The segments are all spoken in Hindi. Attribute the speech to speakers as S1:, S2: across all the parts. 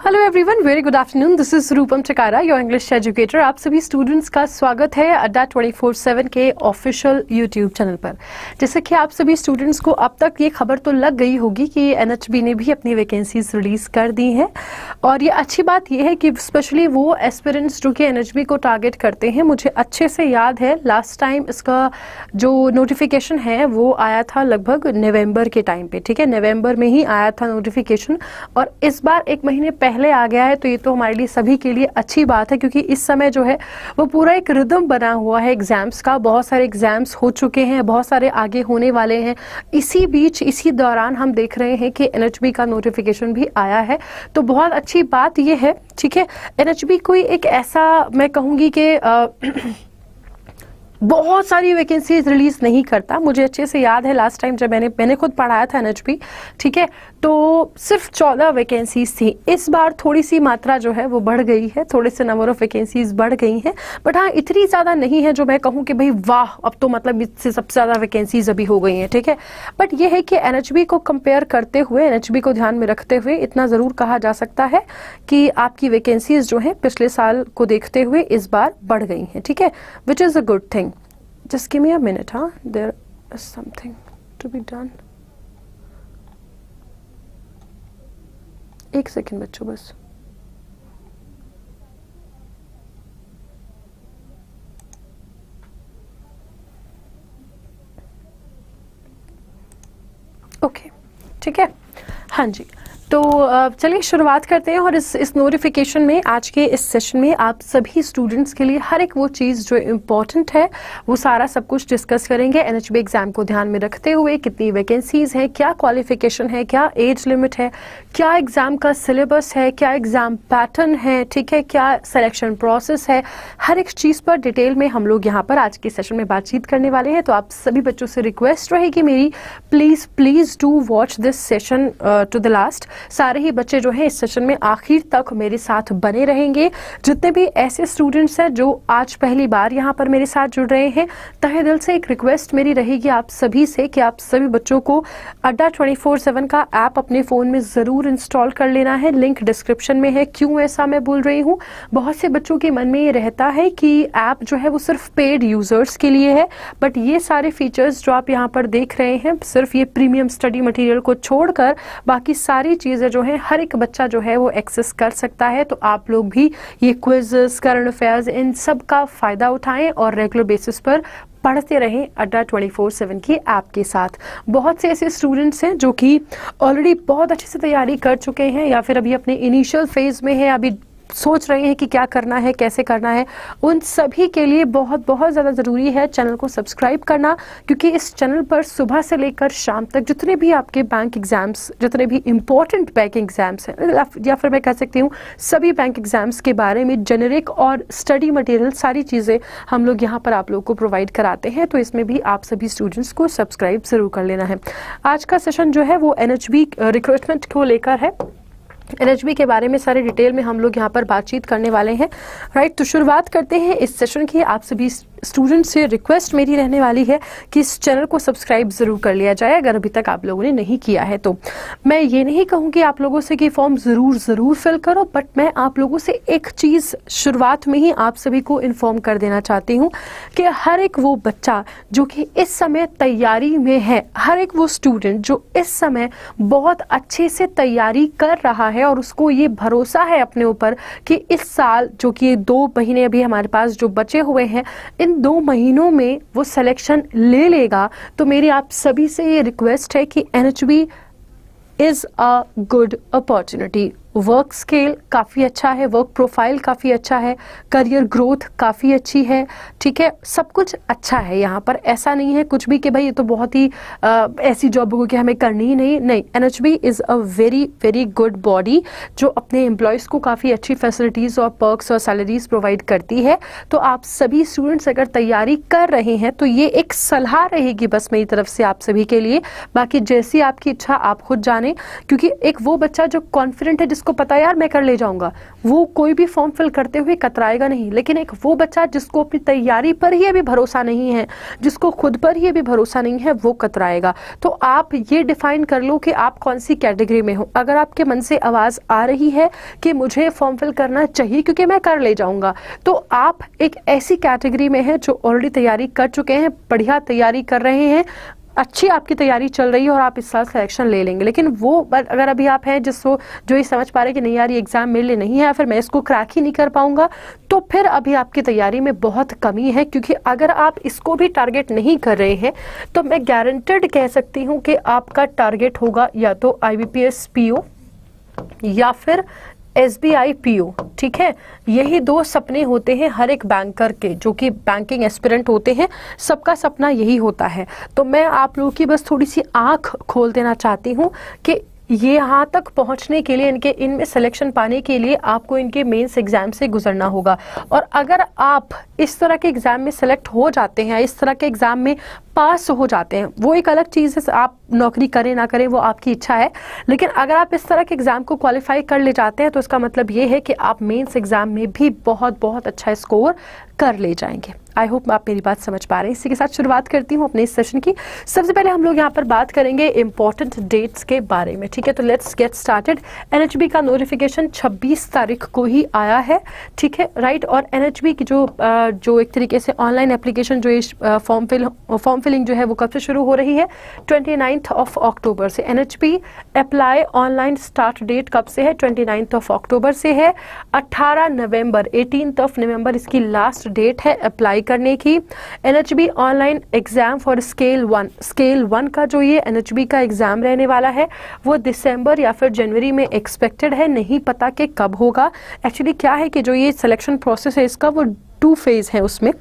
S1: Hello everyone, very good afternoon. This is Rupam Chakara, your English educator. आप सभी स्टूडेंट्स का स्वागत है अड्डा 24/7 के ऑफिशियल यूट्यूब चैनल पर। जैसे कि आप सभी स्टूडेंट्स को अब तक ये खबर तो लग गई होगी कि एनएचबी ने भी अपनी वैकेंसीज रिलीज कर दी हैं, और ये अच्छी बात ये है कि स्पेशली वो एस्पिरेंट्स जो कि एनएचबी को टारगेट करते हैं, मुझे अच्छे से याद है लास्ट टाइम इसका जो नोटिफिकेशन है वो आया था लगभग नवंबर के टाइम पे। ठीक है, नवंबर में ही आया था नोटिफिकेशन, और इस बार एक महीने पहले आ गया है। तो ये तो हमारे लिए सभी के लिए अच्छी बात है, क्योंकि इस समय जो है वो पूरा एक रिदम बना हुआ है एग्जाम्स का। बहुत सारे एग्जाम्स हो चुके हैं, बहुत सारे आगे होने वाले हैं। इसी बीच इसी दौरान हम देख रहे हैं कि एनएचबी का नोटिफिकेशन भी आया है, तो बहुत अच्छी बात ये है। ठीक है, एनएचबी कोई एक ऐसा मैं कहूँगी कि बहुत सारी वैकेंसीज रिलीज नहीं करता। मुझे अच्छे से याद है लास्ट टाइम जब मैंने खुद पढ़ाया था एनएचबी, ठीक है, तो सिर्फ 14 वैकेंसीज थी। इस बार थोड़ी सी मात्रा जो है वो बढ़ गई है, थोड़े से नंबर ऑफ वैकेंसीज बढ़ गई हैं, बट हाँ इतनी ज़्यादा नहीं है जो मैं कहूँ कि भाई वाह अब तो मतलब इससे सबसे ज़्यादा वैकेंसीज अभी हो गई हैं। ठीक है, बट ये है कि एनएचबी को कंपेयर करते हुए, एनएचबी को ध्यान में रखते हुए इतना ज़रूर कहा जा सकता है कि आपकी वैकेंसीज जो है पिछले साल को देखते हुए इस बार बढ़ गई हैं। ठीक है, which is a good thing. Just give me a minute, huh? There is something to be done. एक सेकेंड बच्चों बस। ओके, ठीक है, हाँ जी। तो चलिए शुरुआत करते हैं, और इस नोटिफिकेशन में आज के इस सेशन में आप सभी स्टूडेंट्स के लिए हर एक वो चीज़ जो इम्पॉर्टेंट है वो सारा सब कुछ डिस्कस करेंगे। एनएचबी एग्ज़ाम को ध्यान में रखते हुए कितनी वैकेंसीज़ हैं, क्या क्वालिफिकेशन है, क्या एज लिमिट है, क्या एग्ज़ाम का सिलेबस है, क्या एग्ज़ाम पैटर्न है, ठीक है, क्या सिलेक्शन प्रोसेस है, हर एक चीज़ पर डिटेल में हम लोग यहाँ पर आज के सेशन में बातचीत करने वाले हैं। तो आप सभी बच्चों से रिक्वेस्ट रहेगी मेरी, please please do watch this session to the last. सारे ही बच्चे जो हैं इस सेशन में आखिर तक मेरे साथ बने रहेंगे। जितने भी ऐसे स्टूडेंट्स हैं जो आज पहली बार यहाँ पर मेरे साथ जुड़ रहे हैं, तहे दिल से एक रिक्वेस्ट मेरी रहेगी आप सभी से कि आप सभी बच्चों को अड्डा 24/7 का ऐप अपने फ़ोन में ज़रूर इंस्टॉल कर लेना है। लिंक डिस्क्रिप्शन में है। क्यों ऐसा मैं बोल रही हूँ, बहुत से बच्चों के मन में ये रहता है कि ऐप जो है वो सिर्फ पेड यूज़र्स के लिए है, बट ये सारे फीचर्स जो आप यहाँ पर देख रहे हैं, सिर्फ ये प्रीमियम स्टडी मटेरियल को छोड़कर बाकी सारी चीज़ें जो है हर एक बच्चा जो है वो एक्सेस कर सकता है। तो आप लोग भी ये क्विज़ेस, करंट अफेयर्स, इन सब का फ़ायदा उठाएं और रेगुलर बेसिस पर पढ़ते रहें अड्डा 24/7 की ऐप के साथ। बहुत से ऐसे स्टूडेंट्स हैं जो कि ऑलरेडी बहुत अच्छे से तैयारी कर चुके हैं, या फिर अभी अपने इनिशियल फेज़ में है, अभी सोच रहे हैं कि क्या करना है, कैसे करना है। उन सभी के लिए बहुत बहुत ज़्यादा ज़रूरी है चैनल को सब्सक्राइब करना, क्योंकि इस चैनल पर सुबह से लेकर शाम तक जितने भी आपके बैंक एग्ज़ाम्स, जितने भी इम्पोर्टेंट बैंक एग्ज़ाम्स हैं, या फिर मैं कह सकती हूँ सभी बैंक एग्ज़ाम्स के बारे में जेनरिक और स्टडी मटेरियल सारी चीज़ें हम लोग यहाँ पर आप लोग को प्रोवाइड कराते हैं। तो इसमें भी आप सभी स्टूडेंट्स को सब्सक्राइब ज़रूर कर लेना है। आज का सेशन जो है वो एनएचबी रिक्रूटमेंट को लेकर है। एनएचबी के बारे में सारे डिटेल में हम लोग यहाँ पर बातचीत करने वाले हैं, राइट। तो शुरुआत करते हैं इस सेशन की। आप सभी स्टूडेंट से रिक्वेस्ट मेरी रहने वाली है कि इस चैनल को सब्सक्राइब ज़रूर कर लिया जाए अगर अभी तक आप लोगों ने नहीं किया है। तो मैं ये नहीं कहूँगी आप लोगों से कि फॉर्म ज़रूर फिल करो, बट मैं आप लोगों से एक चीज़ शुरुआत में ही आप सभी को इन्फॉर्म कर देना चाहती हूँ कि हर एक वो बच्चा जो कि इस समय तैयारी में है, हर एक वो स्टूडेंट जो इस समय बहुत अच्छे से तैयारी कर रहा है और उसको ये भरोसा है अपने ऊपर कि इस साल जो कि 2 महीने अभी हमारे पास जो बचे हुए हैं, इन 2 महीनों में वो सिलेक्शन ले लेगा, तो मेरी आप सभी से ये रिक्वेस्ट है कि NHB is a good opportunity. Work scale काफ़ी अच्छा है, वर्क प्रोफाइल काफ़ी अच्छा है, करियर ग्रोथ काफ़ी अच्छी है, ठीक है, सब कुछ अच्छा है यहाँ पर। ऐसा नहीं है कुछ भी कि भाई ये तो बहुत ही ऐसी जॉब होगी कि हमें करनी ही नहीं। NHB is a very very good body जो अपने एम्प्लॉयज़ को काफ़ी अच्छी फैसिलिटीज़ और पर्क्स और सैलरीज प्रोवाइड करती है। तो आप सभी स्टूडेंट्स अगर तैयारी कर रहे हैं तो ये एक सलाह रहेगी बस मेरी तरफ से आप सभी के लिए। बाकी जैसी आपकी इच्छा आप खुद जाने, क्योंकि एक वो बच्चा जो कॉन्फिडेंट है, जिसको पता है यार मैं कर ले जाऊंगा, वो कोई भी फॉर्म फिल करते हुए कतराएगा नहीं। लेकिन एक वो बच्चा जिसको अपनी तैयारी पर ही अभी भरोसा नहीं है, जिसको खुद पर ही अभी भरोसा नहीं है, वो कतराएगा। तो आप ये डिफाइन कर लो कि आप कौन सी कैटेगरी में हो। अगर आपके मन से आवाज आ रही है कि मुझे फॉर्म फिल करना चाहिए क्योंकि मैं कर ले जाऊंगा, तो आप एक ऐसी कैटेगरी में हैं जो ऑलरेडी तैयारी कर चुके हैं, बढ़िया तैयारी कर रहे हैं, अच्छी आपकी तैयारी चल रही है और आप इस साल सिलेक्शन ले लेंगे। लेकिन वो अगर अभी आप हैं जिसको जो ये समझ पा रहे हैं कि नहीं यार ये एग्जाम मेरे लिए नहीं है, फिर मैं इसको क्रैक ही नहीं कर पाऊंगा, तो फिर अभी आपकी तैयारी में बहुत कमी है। क्योंकि अगर आप इसको भी टारगेट नहीं कर रहे हैं तो मैं गारंटेड कह सकती हूँ कि आपका टारगेट होगा या तो IBPS PO या फिर SBI PO। ठीक है, यही दो सपने होते हैं हर एक बैंकर के, जो कि बैंकिंग एस्पिरेंट होते हैं, सबका सपना यही होता है। तो मैं आप लोगों की बस थोड़ी सी आंख खोल देना चाहती हूँ कि ये यहाँ तक पहुँचने के लिए, इनमें सिलेक्शन पाने के लिए आपको इनके मेंस एग्जाम से गुजरना होगा। और अगर आप इस तरह के एग्जाम में सेलेक्ट हो जाते हैं, इस तरह के एग्जाम में पास हो जाते हैं, वो एक अलग चीज़ है, आप नौकरी करें ना करें वो आपकी इच्छा है। लेकिन अगर आप इस तरह के एग्जाम को क्वालिफाई कर ले जाते हैं तो इसका मतलब ये है कि आप मेंस एग्जाम में भी बहुत बहुत अच्छा स्कोर कर ले जाएंगे। आई होप आप मेरी बात समझ पा रहे हैं। इसी के साथ शुरुआत करती हूँ अपने इस सेशन की। सबसे पहले हम लोग यहाँ पर बात करेंगे इंपॉर्टेंट डेट्स के बारे में। ठीक है, तो लेट्स गेट स्टार्टेड। NHB का नोटिफिकेशन 26 तारीख को ही आया है। ठीक है, राइट। और NHB की जो एक तरीके से ऑनलाइन एप्लीकेशन जो फॉर्म फिलिंग जो है वो कब से शुरू हो रही है? 29 अक्टूबर से। NHB apply online start date कब से है? 29 अक्टूबर से है। 18 नवंबर 18 नवंबर इसकी लास्ट डेट है अप्लाई करने की। NHB online exam for scale 1 का जो ये NHB का एग्जाम रहने वाला है वो दिसंबर या फिर जनवरी में एक्सपेक्टेड है, नहीं पता कि कब होगा। एक्चुअली क्या है कि जो ये सिलेक्शन प्रोसेस है इसका वो 2 फेज है। उसमें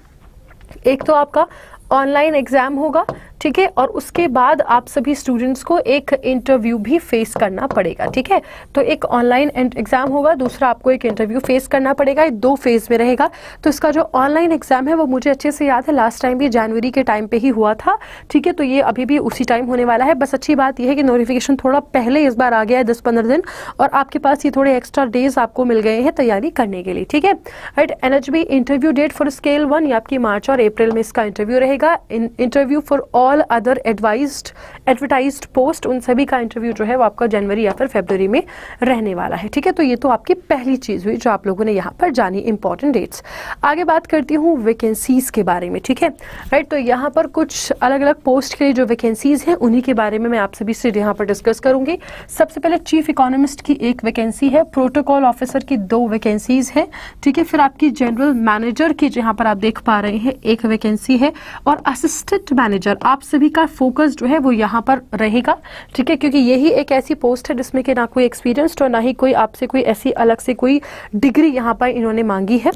S1: एक तो आपका ऑनलाइन एग्जाम होगा, ठीक है, और उसके बाद आप सभी स्टूडेंट्स को एक इंटरव्यू भी फेस करना पड़ेगा। ठीक है, तो एक ऑनलाइन एग्जाम होगा, दूसरा आपको एक इंटरव्यू फेस करना पड़ेगा। ये 2 फेज में रहेगा। तो इसका जो ऑनलाइन एग्जाम है वो मुझे अच्छे से याद है, लास्ट टाइम भी जनवरी के टाइम पे ही हुआ था। ठीक है, तो ये अभी भी उसी टाइम होने वाला है। बस अच्छी बात यह है कि नोटिफिकेशन थोड़ा पहले इस बार आ गया है, 10-15 दिन, और आपके पास ये थोड़े एक्स्ट्रा डेज आपको मिल गए हैं तैयारी करने के लिए। ठीक है, right. NHB interview date for scale 1 ये आपकी मार्च और अप्रैल में इसका इंटरव्यू रहेगा। Interview for all other advertised post, उन सभी का इंटरव्यू जो है वो आपका जनवरी या फिर फरवरी में रहने वाला है। ठीक है, तो ये तो आपकी पहली चीज हुई जो आप लोगों ने यहाँ पर जानी, इंपॉर्टेंट डेट्स। आगे बात करती हूँ वैकेंसीज के बारे में। ठीक है, राइट। तो यहाँ पर कुछ अलग अलग पोस्ट के लिए जो वैकेंसीज हैं उन्हीं के बारे में मैं आप सभी से यहाँ पर डिस्कस करूंगी। सबसे पहले चीफ इकोनॉमिस्ट की एक वैकेंसी है, प्रोटोकॉल ऑफिसर की 2 वैकेंसीज है। ठीक है, फिर आपकी जनरल मैनेजर की जहाँ पर आप देख पा रहे हैं एक वैकेंसी है, और असिस्टेंट मैनेजर आप सभी का फोकस जो है वो यहाँ पर रहेगा। ठीक है, क्योंकि यही एक ऐसी पोस्ट है जिसमें कि ना कोई एक्सपीरियंस और ना ही कोई आपसे कोई ऐसी अलग से कोई डिग्री यहाँ पर इन्होंने मांगी है।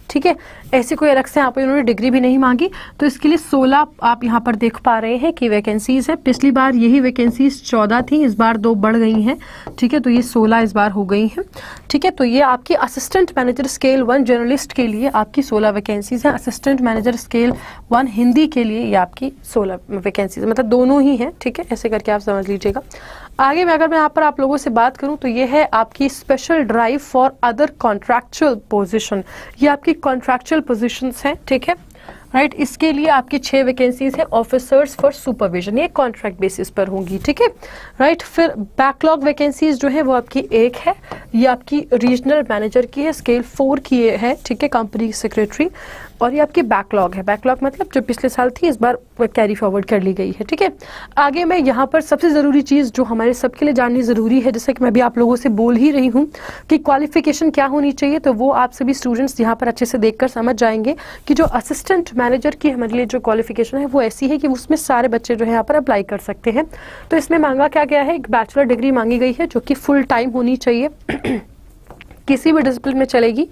S1: ठीक है, ऐसी कोई अलग से यहाँ पर इन्होंने डिग्री भी नहीं मांगी। तो इसके लिए 16 आप यहाँ पर देख पा रहे हैं कि वैकेंसीज है। पिछली बार यही वैकेंसीज 14 थी, इस बार 2 बढ़ गई हैं। ठीक है, तो ये 16 इस बार हो गई हैं। ठीक है, तो ये आपकी असिस्टेंट मैनेजर स्केल 1 जर्नलिस्ट के लिए आपकी 16 वैकेंसीज हैं। असिस्टेंट मैनेजर स्केल 1 हिंदी के लिए ये आपकी 16 वैकेंसीज, मतलब दोनों ही हैं। ठीक है, ऐसे करके आप समझ लीजिएगा। आगे में अगर मैं यहाँ पर आप लोगों से बात करूं तो ये है आपकी special drive for other contractual position, ये आपकी कॉन्ट्रैक्चुअल पोजीशंस हैं। ठीक है, राइट। इसके लिए आपकी 6 वैकेंसीज है, ऑफिसर्स फॉर सुपरविजन, ये कॉन्ट्रैक्ट बेसिस पर होंगी। ठीक है, राइट। फिर बैकलॉग वैकेंसीज जो है वो आपकी 1 है, ये आपकी रीजनल मैनेजर की है, स्केल 4 की है। ठीक है, कंपनी सेक्रेटरी, और ये आपकी बैकलॉग है। बैकलॉग मतलब जो पिछले साल थी इस बार कैरी फॉरवर्ड कर ली गई है। ठीक है, आगे मैं यहाँ पर सबसे ज़रूरी चीज़ जो हमारे सबके लिए जाननी ज़रूरी है, जैसे कि मैं भी आप लोगों से बोल ही रही हूँ कि क्वालिफिकेशन क्या होनी चाहिए, तो वो आप सभी स्टूडेंट्स यहाँ पर अच्छे से देखकर समझ जाएंगे कि जो असिस्टेंट मैनेजर की हमारे लिए जो क्वालिफिकेशन है वो ऐसी है कि उसमें सारे बच्चे जो है यहाँ पर अप्लाई कर सकते हैं। तो इसमें मांगा क्या गया है, एक बैचलर डिग्री मांगी गई है जो कि फुल टाइम होनी चाहिए, किसी भी डिसिप्लिन में चलेगी,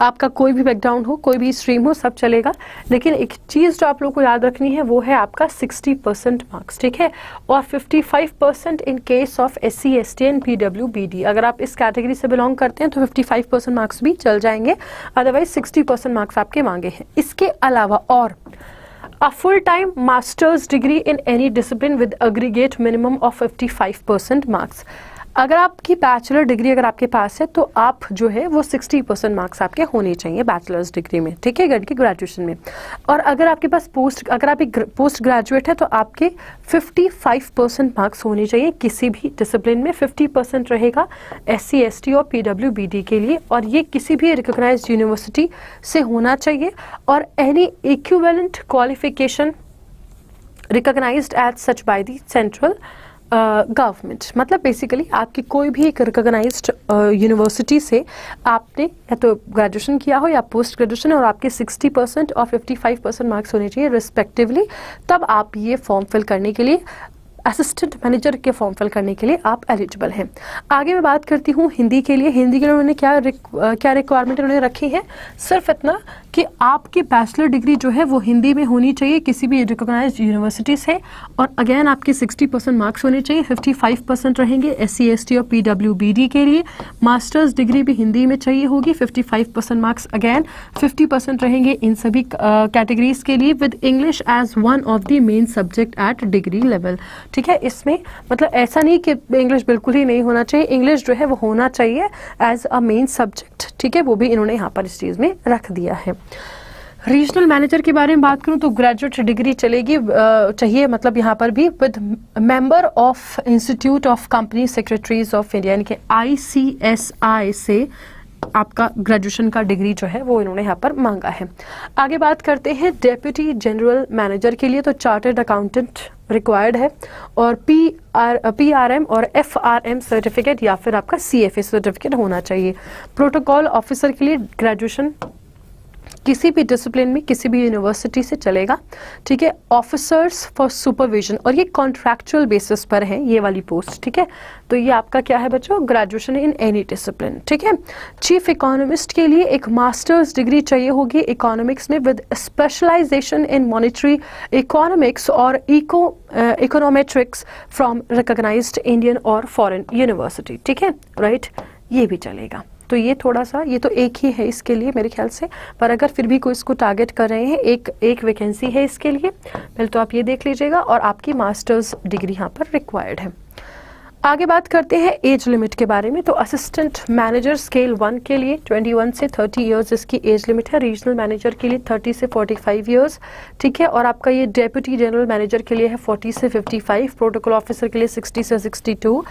S1: आपका कोई भी बैकग्राउंड हो, कोई भी स्ट्रीम हो, सब चलेगा। लेकिन एक चीज़ जो आप लोगों को याद रखनी है वो है आपका 60% मार्क्स। ठीक है, और 55% in case of SC ST and PWBD। अगर आप इस कैटेगरी से बिलोंग करते हैं तो 55% मार्क्स भी चल जाएंगे, अदरवाइज 60% मार्क्स आपके मांगे हैं। इसके अलावा और a full-time master's degree in any discipline with aggregate minimum of 55% marks। अगर आपकी बैचलर डिग्री अगर आपके पास है तो आप जो है वो 60% मार्क्स आपके होने चाहिए बैचलर्स डिग्री में, ठीक है, की ग्रेजुएशन में। और अगर आपके पास अगर आप एक पोस्ट ग्रेजुएट है तो आपके 55% मार्क्स होने चाहिए किसी भी डिसिप्लिन में। 50% रहेगा SC ST और PWBD के लिए, और ये किसी भी रिकॉग्नाइज्ड यूनिवर्सिटी से होना चाहिए। और any equivalent qualification recognised as such by the central government, मतलब बेसिकली आपकी कोई भी एक रिकॉग्नाइज्ड यूनिवर्सिटी से आपने या तो ग्रेजुएशन किया हो या पोस्ट ग्रेजुएशन, और आपके 60% और 55% मार्क्स होने चाहिए रिस्पेक्टिवली, तब आप ये फॉर्म फिल करने के लिए, असिस्टेंट मैनेजर के फॉर्म फिल करने के लिए आप एलिजिबल हैं। आगे मैं बात करती हूँ हिंदी के लिए। हिंदी के लिए उन्होंने क्या रिक्वायरमेंट उन्होंने रखी है, सिर्फ इतना कि आपकी बैचलर डिग्री जो है वो हिंदी में होनी चाहिए किसी भी रिकॉग्नाइज्ड यूनिवर्सिटी से, और अगेन आपके 60% मार्क्स होने चाहिए। 55% रहेंगे SC ST और PWBD के लिए। मास्टर्स डिग्री भी हिंदी में चाहिए होगी, 55% मार्क्स अगेन 50% रहेंगे इन सभी कैटेगरीज के लिए, with English as one of the main subject at degree level, ठीक है। इसमें मतलब ऐसा नहीं कि इंग्लिश बिल्कुल ही नहीं होना चाहिए, इंग्लिश जो है वो होना चाहिए एज अ मेन सब्जेक्ट, ठीक है, वो भी इन्होंने यहाँ पर इस चीज़ में रख दिया है। रीजनल मैनेजर के बारे में बात करूं तो ग्रेजुएट डिग्री चलेगी चाहिए, मतलब यहाँ पर भी with member of institute of company secretaries of India, यानी कि ICSI से आपका ग्रेजुएशन का डिग्री जो है वो इन्होंने यहाँ पर मांगा है। आगे बात करते हैं डेप्यूटी जनरल मैनेजर के लिए, तो चार्टर्ड अकाउंटेंट रिक्वायर्ड है, और PRM और FRM सर्टिफिकेट या फिर आपका CFA सर्टिफिकेट होना चाहिए। प्रोटोकॉल ऑफिसर के लिए ग्रेजुएशन किसी भी डिसिप्लिन में किसी भी यूनिवर्सिटी से चलेगा, ठीक है। ऑफिसर्स फॉर सुपरविजन, और ये कॉन्ट्रैक्चुअल बेसिस पर है ये वाली पोस्ट, ठीक है। तो ये आपका क्या है बच्चों, ग्रेजुएशन इन एनी डिसिप्लिन, ठीक है। चीफ इकोनॉमिस्ट के लिए एक मास्टर्स डिग्री चाहिए होगी इकोनॉमिक्स में, with specialisation in monetary economics और इकोनॉमेट्रिक्स फ्रॉम रिकॉग्नाइज्ड इंडियन और फॉरेन यूनिवर्सिटी, ठीक है, राइट, ये भी चलेगा। तो ये थोड़ा सा, ये तो एक ही है इसके लिए मेरे ख्याल से, पर अगर फिर भी कोई इसको टारगेट कर रहे हैं, एक वैकेंसी है इसके लिए, पहले तो आप ये देख लीजिएगा, और आपकी मास्टर्स डिग्री यहाँ पर रिक्वायर्ड है। आगे बात करते हैं एज लिमिट के बारे में, तो असिस्टेंट मैनेजर स्केल 1 के लिए 21 से 30 इयर्स इसकी एज लिमिट है। रीजनल मैनेजर के लिए 30 से 45 इयर्स, ठीक है। और आपका ये डेप्यूटी जनरल मैनेजर के लिए है 40 से 55, प्रोटोकॉल ऑफिसर के लिए 60 से 62,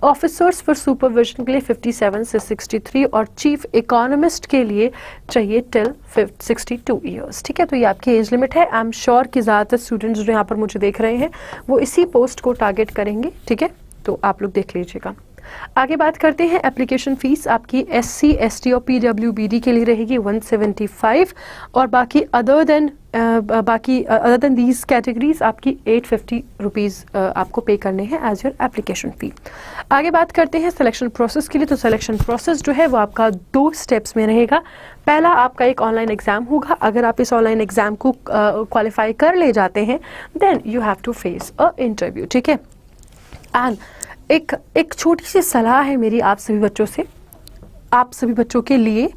S1: ऑफिसर्स फॉर सुपरविजन के लिए 57 से 63, और चीफ इकोनॉमिस्ट के लिए चाहिए टिल 62 इयर्स, ठीक है। तो ये आपकी एज लिमिट है। आई एम श्योर कि ज़्यादातर स्टूडेंट्स जो यहाँ पर मुझे देख रहे हैं वो इसी पोस्ट को टारगेट करेंगे, ठीक है, तो आप लोग देख लीजिएगा। आगे बात करते हैं एप्लीकेशन फीस आपकी SC ST और PWBD के लिए रहेगी 175, और बाकी अदर देन दीज कैटेगरीज आपकी 850 रुपीज़ आपको पे करने हैं एज योर एप्लीकेशन फ़ी। आगे बात करते हैं सिलेक्शन प्रोसेस के लिए, तो सिलेक्शन प्रोसेस जो है वो आपका 2 स्टेप्स में रहेगा। पहला आपका एक ऑनलाइन एग्जाम होगा, अगर आप इस ऑनलाइन एग्जाम को क्वालिफाई कर ले जाते हैं then you have to face a interview, ठीक है। एंड एक छोटी सी सलाह है मेरी आप सभी बच्चों से, आप सभी बच्चों के लिए,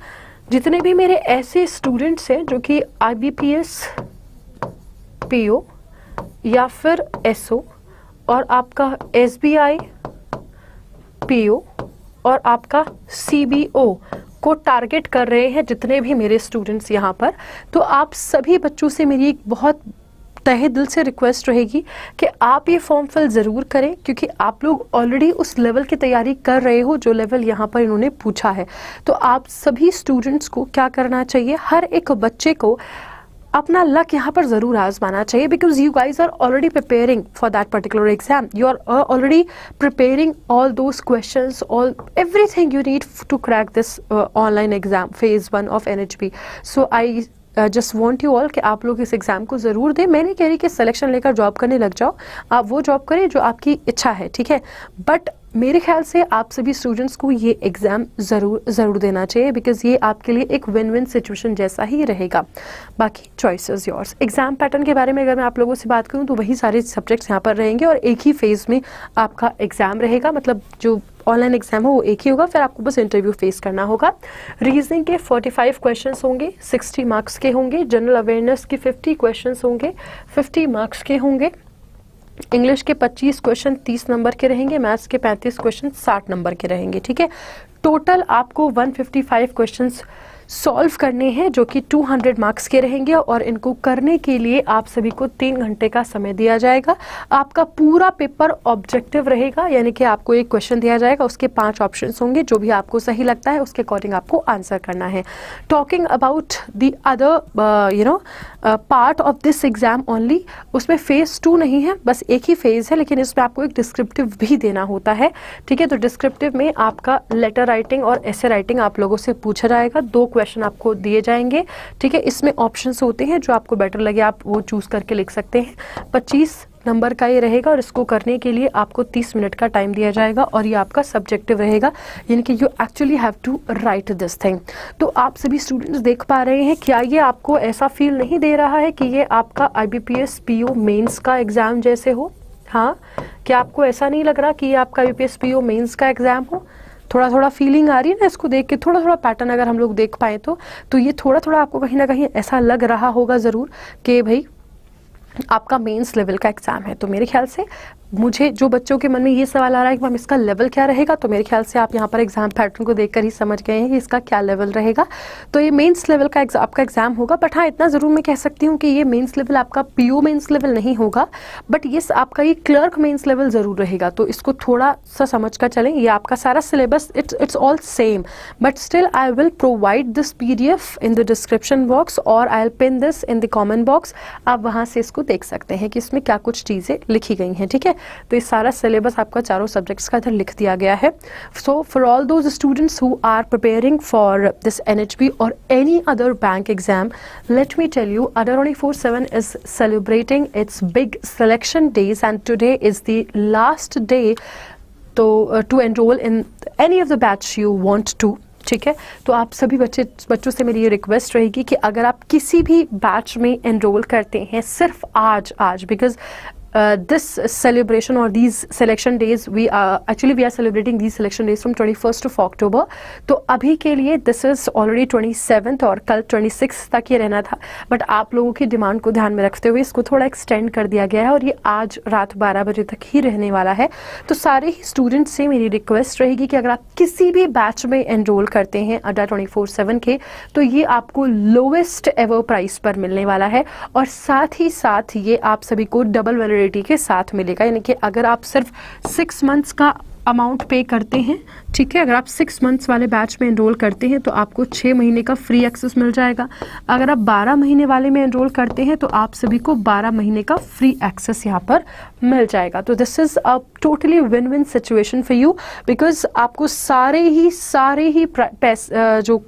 S1: जितने भी मेरे ऐसे स्टूडेंट्स हैं जो कि IBPS PO या फिर SO और आपका SBI PO और आपका CBO को टारगेट कर रहे हैं, जितने भी मेरे स्टूडेंट्स यहाँ पर, तो आप सभी बच्चों से मेरी एक बहुत तहे दिल से रिक्वेस्ट रहेगी कि आप ये फॉर्म फिल ज़रूर करें, क्योंकि आप लोग ऑलरेडी उस लेवल की तैयारी कर रहे हो जो लेवल यहाँ पर इन्होंने पूछा है। तो आप सभी स्टूडेंट्स को क्या करना चाहिए, हर एक बच्चे को अपना लक यहाँ पर ज़रूर आजमाना चाहिए, because you guys are already preparing for that particular exam, you are already preparing all those questions, all everything you need to crack this online exam phase 1 of NHB। So I just want you all कि आप लोग इस एग्ज़ाम को ज़रूर दें। मैं नहीं कह रही कि सिलेक्शन लेकर जॉब करने लग जाओ, आप वो जॉब करें जो आपकी इच्छा है, ठीक है, बट मेरे ख्याल से आप सभी स्टूडेंट्स को ये एग्ज़ाम ज़रूर देना चाहिए, बिकॉज ये आपके लिए एक विन विन सिचुएशन जैसा ही रहेगा। बाकी choice is yours. Exam pattern के बारे में अगर मैं आप लोगों से बात करूँ तो वही सारे सब्जेक्ट्स यहाँ पर रहेंगे और एक ही फेज़ में आपका एग्ज़ाम रहेगा, मतलब जो ऑनलाइन एग्जाम हो वो एक ही होगा, फिर आपको बस इंटरव्यू फेस करना होगा। रीजनिंग के 45 क्वेश्चंस होंगे, 60 मार्क्स के होंगे। जनरल अवेयरनेस के 50 क्वेश्चंस होंगे, 50 मार्क्स के होंगे। इंग्लिश के 25 क्वेश्चन 30 नंबर के रहेंगे, मैथ्स के 35 क्वेश्चन 60 नंबर के रहेंगे, ठीक है। टोटल आपको 155 क्वेश्चंस सॉल्व करने हैं जो कि 200 मार्क्स के रहेंगे, और इनको करने के लिए आप सभी को 3 घंटे का समय दिया जाएगा। आपका पूरा पेपर ऑब्जेक्टिव रहेगा, यानी कि आपको एक क्वेश्चन दिया जाएगा, उसके 5 ऑप्शंस होंगे, जो भी आपको सही लगता है उसके अकॉर्डिंग आपको आंसर करना है। Talking about the other part of this exam only, उसमें फेज 2 नहीं है, बस एक ही फेज है, लेकिन इसमें आपको एक डिस्क्रिप्टिव भी देना होता है, ठीक है। तो डिस्क्रिप्टिव में आपका लेटर राइटिंग और ऐसे राइटिंग आप लोगों से पूछा जाएगा, 2 क्वेश्चन आपको दिए जाएंगे, ठीक है। इसमें ऑप्शंस होते हैं, जो आपको बेटर लगे आप वो चूज करके लिख सकते हैं। 25 नंबर का ये रहेगा, और इसको करने के लिए आपको 30 मिनट का टाइम दिया जाएगा, और ये आपका सब्जेक्टिव रहेगा, यानी कि you actually have to write this thing. तो आप सभी स्टूडेंट्स देख पा रहे हैं, क्या ये आपको ऐसा फील नहीं दे रहा है कि ये आपका IBPS PO मेंस का एग्जाम जैसे हो? हाँ, क्या आपको ऐसा नहीं लग रहा कि ये आपका IBPS PO मेंस का एग्जाम हो? थोड़ा थोड़ा फीलिंग आ रही है ना इसको देख के, थोड़ा थोड़ा पैटर्न अगर हम लोग देख पाए तो ये थोड़ा थोड़ा आपको कहीं ना कहीं ऐसा लग रहा होगा ज़रूर कि भाई आपका मेंस लेवल का एग्जाम है। तो मेरे ख्याल से मुझे जो बच्चों के मन में ये सवाल आ रहा है कि मैम इसका लेवल क्या रहेगा, तो मेरे ख्याल से आप यहाँ पर एग्जाम पैटर्न को देखकर ही समझ गए हैं कि इसका क्या लेवल रहेगा। तो ये मेंस लेवल का आपका एग्जाम होगा, बट हाँ इतना ज़रूर मैं कह सकती हूँ कि ये मेंस लेवल आपका PO मेंस लेवल नहीं होगा, बट ये आपका ये क्लर्क मेंस लेवल ज़रूर रहेगा। तो इसको थोड़ा सा समझ कर चलें, ये आपका सारा syllabus it's all same, but still I will provide this PDF in the description box, और I will pin this in the comment box. आप वहाँ से इसको देख सकते हैं कि इसमें क्या कुछ चीज़ें लिखी गई हैं, ठीक है। तो ये सारा सिलेबस आपका चारों सब्जेक्ट्स का इधर लिख दिया गया है। So for all those students who are preparing for this NHB और any other bank exam, let me tell you, Adda 24/7 is celebrating its big selection days, and today is the last day to enroll in any of the batch you want to, ठीक है। तो आप सभी बच्चों से मेरी ये रिक्वेस्ट रहेगी कि अगर आप किसी भी बैच में एनरोल करते हैं सिर्फ आज because this celebration or these selection days we are celebrating these selection days from 21st of October, तो अभी के लिए this is already 27th और कल 26 तक ये रहना था, बट आप लोगों की डिमांड को ध्यान में रखते हुए इसको थोड़ा एक्सटेंड कर दिया गया है, और ये आज रात 12 बजे तक ही रहने वाला है। तो सारे ही स्टूडेंट्स से मेरी रिक्वेस्ट रहेगी कि अगर आप किसी भी बैच में एनरोल करते हैं Adda 24/7 के, तो ये आपको लोवेस्ट एवर प्राइस पर मिलने वाला है, और साथ ही साथ ये आप सभी को डबल वैलिडिटी के साथ मिलेगा, यानी कि अगर आप सिर्फ 6 मंथ्स का अमाउंट पे करते हैं, ठीक है, अगर आप 6 मंथ्स वाले बैच में एनरोल करते हैं तो आपको 6 महीने का फ्री एक्सेस मिल जाएगा। अगर आप 12 महीने वाले में एनरोल करते हैं तो आप सभी को 12 महीने का फ्री एक्सेस यहाँ पर मिल जाएगा। तो this is a totally win win situation for you, because आपको सारे ही जो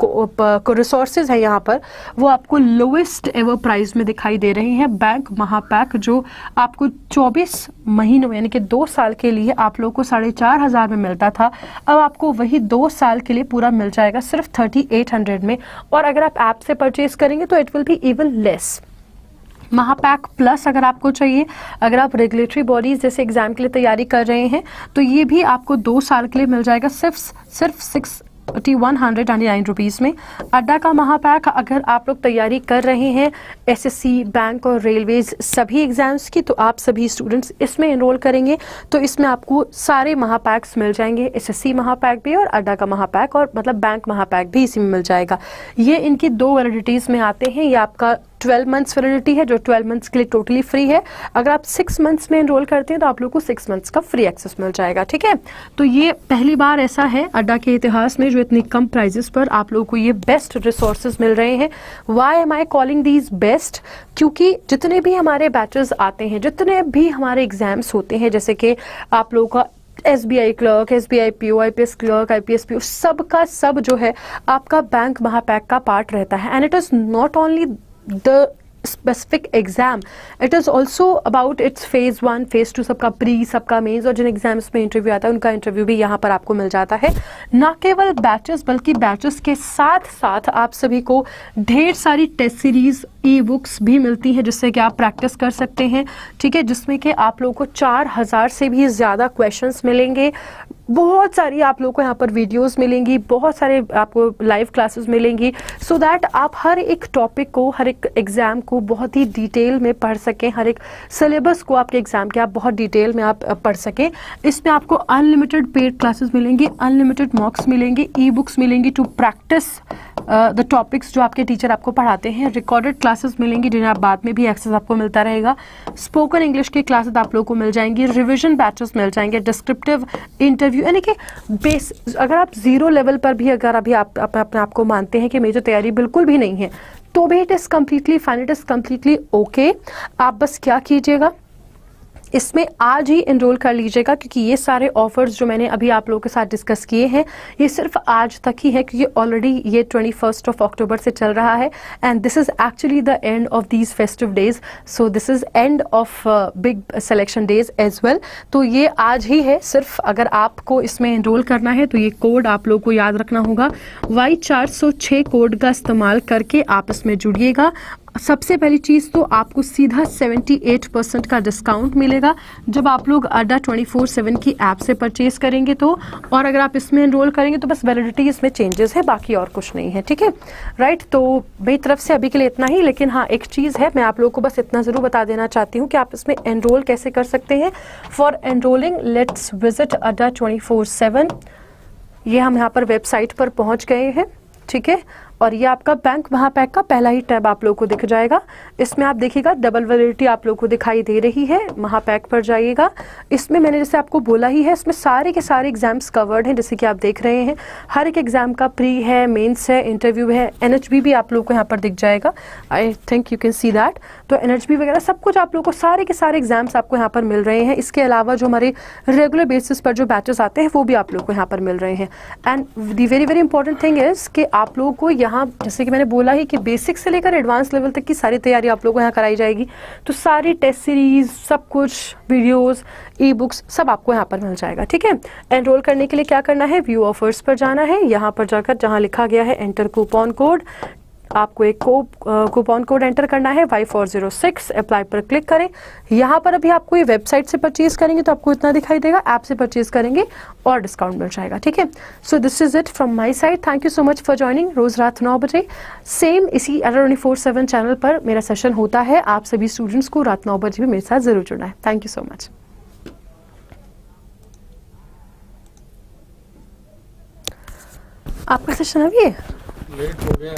S1: रिसोर्सेज हैं यहाँ पर वो आपको लोएस्ट एवर प्राइस में दिखाई दे रहे हैं। बैंक महापैक जो आपको 24 महीनों यानी कि 2 साल के लिए आप लोगों को 4,500 में मिलता था, अब आपको वही 2 साल के लिए पूरा मिल जाएगा सिर्फ 3800 में, और अगर आप ऐप से परचेज करेंगे तो it will be even less. Mahapack plus अगर आपको चाहिए, अगर आप रेगुलेटरी बॉडीज जैसे एग्जाम के लिए तैयारी कर रहे हैं, तो ये भी आपको 2 साल के लिए मिल जाएगा सिर्फ 6,199 रुपीज़ में। अड्डा का महापैक अगर आप लोग तैयारी कर रहे हैं SSC, बैंक और रेलवेज सभी एग्जाम्स की, तो आप सभी स्टूडेंट्स इसमें एनरोल करेंगे तो इसमें आपको सारे महापैक्स मिल जाएंगे, SSC महापैक भी और अड्डा का महापैक, और मतलब बैंक महापैक भी इसी में मिल जाएगा। ये इनकी 2 वैलिडिटीज़ में आते हैं। ये आपका 12 मंथ्स वैलिडिटी है जो 12 मंथ्स के लिए टोटली फ्री है। अगर आप 6 मंथ्स में एनरोल करते हैं तो आप लोग को 6 मंथ्स का फ्री एक्सेस मिल जाएगा, ठीक है। तो ये पहली बार ऐसा है अड्डा के इतिहास में जो इतनी कम प्राइजेस पर आप लोगों को ये बेस्ट रिसोर्सेज मिल रहे हैं। Why am I calling these best? क्योंकि जितने भी हमारे बैचेस आते हैं, जितने भी हमारे एग्जाम्स होते हैं, जैसे कि आप लोगों का SBI clerk, SBI PO, IPS clerk, IPS PO, सब का सब जो है आपका बैंक महापैक का पार्ट रहता है। And it is not only the specific exam, it is also about its phase 1, phase 2, सबका प्री, सबका मेंस, और जिन एग्जाम्स में इंटरव्यू आता है उनका इंटरव्यू भी यहाँ पर आपको मिल जाता है। ना केवल बैचेस बल्कि बैचेस के साथ साथ आप सभी को ढेर सारी टेस्ट सीरीज, ई बुक्स भी मिलती हैं जिससे कि आप प्रैक्टिस कर सकते हैं, ठीक है, जिसमें कि आप लोगों को 4000 से भी ज़्यादा क्वेश्चंस मिलेंगे। बहुत सारी आप लोगों को यहाँ पर वीडियोस मिलेंगी, बहुत सारे आपको लाइव क्लासेस मिलेंगी, सो दैट आप हर एक टॉपिक को, हर एक एग्जाम को बहुत ही डिटेल में पढ़ सकें, हर एक सिलेबस को आपके एग्जाम के आप बहुत डिटेल में आप पढ़ सकें। इसमें आपको अनलिमिटेड पेड क्लासेस मिलेंगी, अनलिमिटेड मॉक्स मिलेंगे, ई बुक्स मिलेंगी टू प्रैक्टिस द टॉपिक्स जो आपके टीचर आपको पढ़ाते हैं, रिकॉर्डेड क्लासेस मिलेंगी जिन्हें आप बाद में भी एक्सेस आपको मिलता रहेगा, स्पोकन इंग्लिश की क्लासेस आप लोगों को मिल जाएंगी, रिविजन बैचेस मिल जाएंगे, डिस्क्रिप्टिव इंटरव्यू, यानी कि बेस अगर आप जीरो लेवल पर भी अगर अभी आप अपने आप को मानते हैं कि मेरी तो तैयारी बिल्कुल भी नहीं है, तो भी it is completely fine, it is completely okay. आप बस क्या कीजिएगा, इसमें आज ही एनरोल कर लीजिएगा, क्योंकि ये सारे ऑफर्स जो मैंने अभी आप लोगों के साथ डिस्कस किए हैं ये सिर्फ आज तक ही है, क्योंकि ऑलरेडी ये 21 अक्टूबर से चल रहा है and this is actually the end of these festive days, so this is end of big selection days as well. तो ये आज ही है सिर्फ, अगर आपको इसमें एनरोल करना है तो ये कोड आप लोगों को याद रखना होगा, Y406 कोड का इस्तेमाल करके आप इसमें जुड़िएगा। सबसे पहली चीज़ तो आपको सीधा 78% का डिस्काउंट मिलेगा जब आप लोग अड्डा 24/7 की ऐप से परचेज करेंगे तो, और अगर आप इसमें एनरोल करेंगे तो बस वैलिडिटी इसमें चेंजेस है, बाकी और कुछ नहीं है, ठीक है, राइट। तो मेरी तरफ से अभी के लिए इतना ही, लेकिन हाँ एक चीज़ है, मैं आप लोगों को बस इतना ज़रूर बता देना चाहती हूँ कि आप इसमें एनरोल कैसे कर सकते हैं। फॉर एनरोलिंग लेट्स विजिट अड्डा 24/7, ये हम यहाँ पर वेबसाइट पर पहुँच गए हैं, ठीक है, और ये आपका बैंक महापैक का पहला ही टैब आप लोगों को दिख जाएगा। इसमें आप देखिएगा डबल वैलिडिटी आप लोगों को दिखाई दे रही है, महापैक पर जाइएगा। इसमें मैंने जैसे आपको बोला ही है, इसमें सारे के सारे एग्जाम्स कवर्ड हैं, जैसे कि आप देख रहे हैं, हर एक एग्जाम का प्री है, मेंस है, इंटरव्यू है, NHB भी आप लोगों को यहाँ पर दिख जाएगा, I think you can see that. तो NHB वगैरह सब कुछ आप लोगों को, सारे के सारे एग्जाम्स आपको यहाँ पर मिल रहे हैं। इसके अलावा जो हमारे रेगुलर बेसिस पर जो बैचेस आते हैं वो भी आप लोगों को यहाँ पर मिल रहे हैं। And the very very important thing is कि आप लोगों को यहाँ, जैसे कि मैंने बोला ही कि बेसिक से लेकर एडवांस लेवल तक की सारी तैयारी आप लोगों को यहाँ कराई जाएगी। तो सारी टेस्ट सीरीज, सब कुछ, वीडियोस, ई बुक्स सब आपको यहाँ पर मिल जाएगा, ठीक है। एनरोल करने के लिए क्या करना है, व्यू ऑफर्स पर जाना है, यहाँ पर जाकर जहाँ लिखा गया है एंटर कूपन कोड, आपको एक कूपन कोड एंटर करना है Y406, अप्लाई पर क्लिक करें। यहाँ पर अभी आपको ये वेबसाइट से परचेज करेंगे तो आपको इतना दिखाई देगा, ऐप से परचेज करेंगे और डिस्काउंट मिल जाएगा, ठीक है। So this is it from my side, thank you so much for joining. रोज रात 9 बजे सेम इसी अड्डा 24/7 चैनल पर मेरा सेशन होता है, आप सभी स्टूडेंट्स को रात 9 बजे भी मेरे साथ जरूर जुड़ना है। Thank you so much. आपका सेशन अभी है?
S2: लेट हो गया।